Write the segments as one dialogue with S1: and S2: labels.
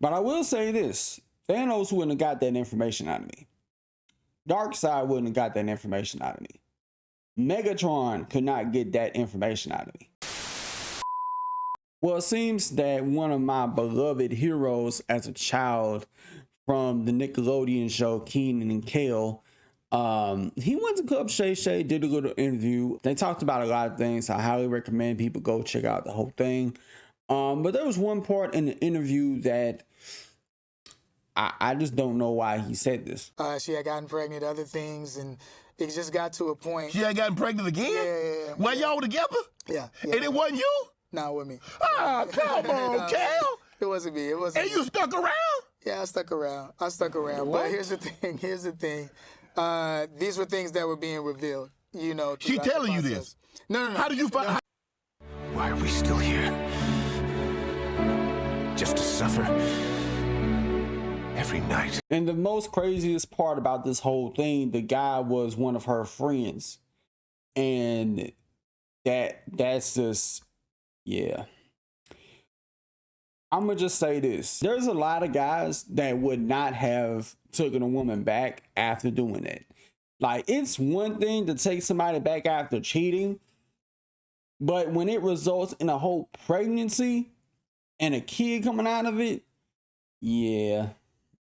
S1: But I will say this, Thanos wouldn't have got that information out of me. Darkseid wouldn't have got that information out of me. Megatron could not get that information out of me. Well, it seems that one of my beloved heroes as a child from the Nickelodeon show Kenan and Kel, he went to Club Shay Shay, did a little interview. They talked about a lot of things. I highly recommend people go check out the whole thing. But there was one part in the interview that I just don't know why he said this.
S2: She had gotten pregnant, other things, and it just got to a point.
S3: She had gotten pregnant again?
S2: Yeah.
S3: While y'all were together?
S2: Yeah.
S3: And it wasn't you?
S2: Nah, with me.
S3: Oh, come on,
S2: No,
S3: Cal.
S2: It wasn't me. It wasn't
S3: And
S2: me.
S3: you stuck around?
S2: Yeah, I stuck around. But here's the thing. These were things that were being revealed,
S3: She
S2: throughout the
S3: telling you
S2: process.
S3: this?
S2: No.
S3: How did you find... Why are we still here? Just to suffer every night.
S1: And the most craziest part about this whole thing, the guy was one of her friends. And that's just, yeah. I'm gonna just say this. There's a lot of guys that would not have taken a woman back after doing it. Like, it's one thing to take somebody back after cheating, but when it results in a whole pregnancy and a kid coming out of it, yeah,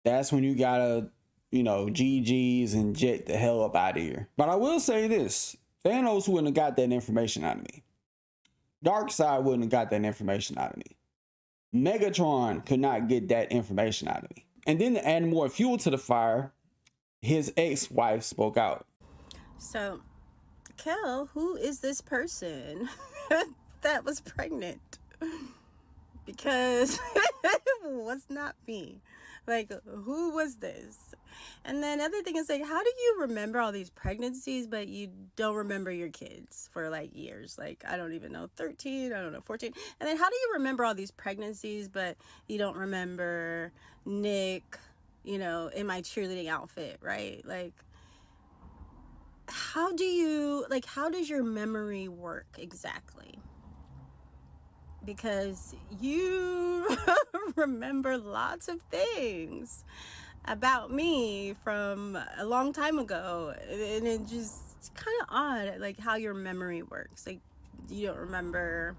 S1: that's when you gotta, GG's and jet the hell up out of here. But I will say this, Thanos wouldn't have got that information out of me. Darkseid wouldn't have got that information out of me. Megatron could not get that information out of me. And then to add more fuel to the fire, his ex-wife spoke out.
S4: So, Kel, who is this person that was pregnant? Because it was not me. Like, who was this? And then other thing is, like, how do you remember all these pregnancies, but you don't remember your kids for, like, years? Like, I don't even know, 13, I don't know, 14. And then how do you remember all these pregnancies, but you don't remember Nick, in my cheerleading outfit, right? Like, how does your memory work exactly? Because you remember lots of things about me from a long time ago, and it just kind of odd, like, how your memory works. Like, you don't remember,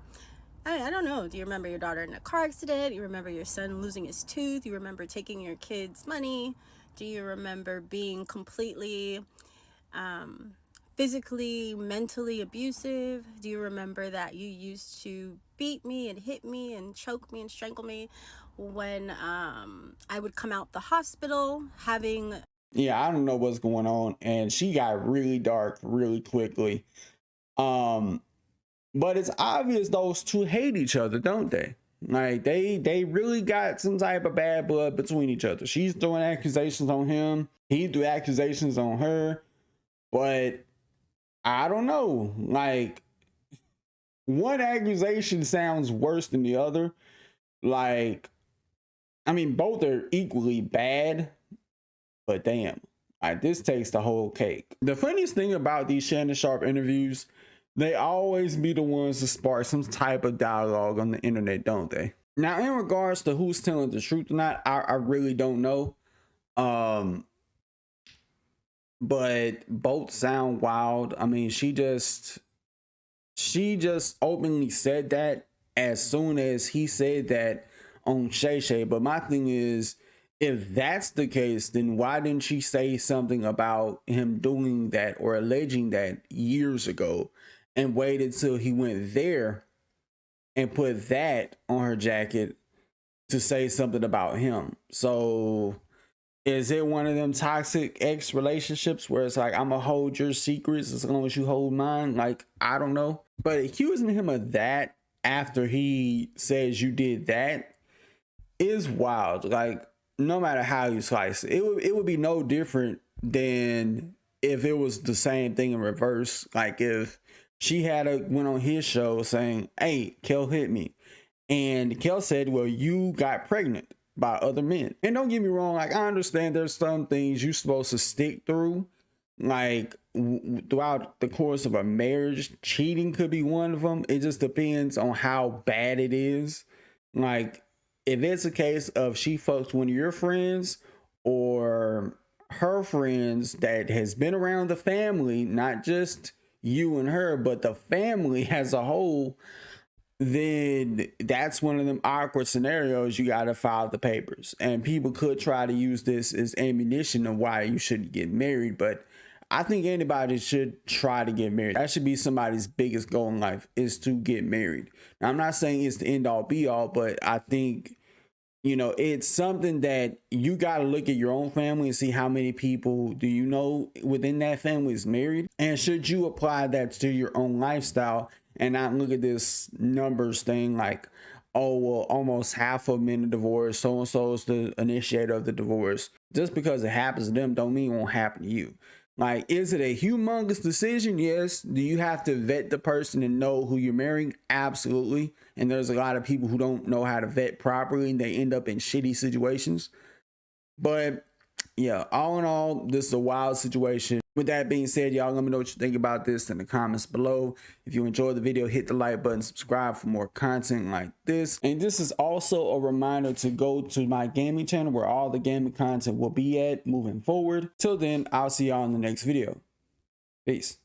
S4: I don't know, do you remember your daughter in a car accident? Do you remember your son losing his tooth? Do you remember taking your kids' money? Do you remember being completely physically, mentally abusive? Do you remember that you used to beat me and hit me and choke me and strangle me when I would come out the hospital having...
S1: Yeah, I don't know what's going on. And she got really dark really quickly. But it's obvious those two hate each other, don't they? Like, they really got some type of bad blood between each other. She's throwing accusations on him. He threw accusations on her. But I don't know. Like, one accusation sounds worse than the other. Like, I mean, both are equally bad, but damn, like, this takes the whole cake. The funniest thing about these Shannon Sharpe interviews, they always be the ones to spark some type of dialogue on the internet, don't they? Now, in regards to who's telling the truth or not, I really don't know. But both sound wild. I mean, she just openly said that as soon as he said that on Shay Shay. But my thing is, if that's the case, then why didn't she say something about him doing that or alleging that years ago and waited till he went there and put that on her jacket to say something about him? So is it one of them toxic ex relationships where it's like, I'm gonna hold your secrets as long as you hold mine? Like, I don't know. But accusing him of that after he says you did that is wild. Like, no matter how you slice it, it would be no different than if it was the same thing in reverse. Like, if she went on his show saying, hey, Kel hit me, and Kel said, well, you got pregnant by other men. And don't get me wrong, like, I understand there's some things you're supposed to stick through, like throughout the course of a marriage. Cheating could be one of them. It just depends on how bad it is. Like, if it's a case of she fucks one of your friends or her friends that has been around the family, not just you and her, but the family as a whole, then that's one of them awkward scenarios. You got to file the papers, and people could try to use this as ammunition of why you shouldn't get married. But I think anybody should try to get married. That should be somebody's biggest goal in life, is to get married. Now, I'm not saying it's the end all be all, but I think, you know, it's something that you got to look at your own family and see how many people do you know within that family is married, and should you apply that to your own lifestyle and not look at this numbers thing like, oh, well, almost half of them in a divorce, so and so is the initiator of the divorce. Just because it happens to them don't mean it won't happen to you. Like, is it a humongous decision? Yes. Do you have to vet the person and know who you're marrying? Absolutely. And there's a lot of people who don't know how to vet properly and they end up in shitty situations. But yeah, all in all, this is a wild situation. With that being said, y'all, let me know what you think about this in the comments below. If you enjoyed the video, hit the like button, subscribe for more content like this. And this is also a reminder to go to my gaming channel where all the gaming content will be at moving forward. Till then, I'll see y'all in the next video. Peace.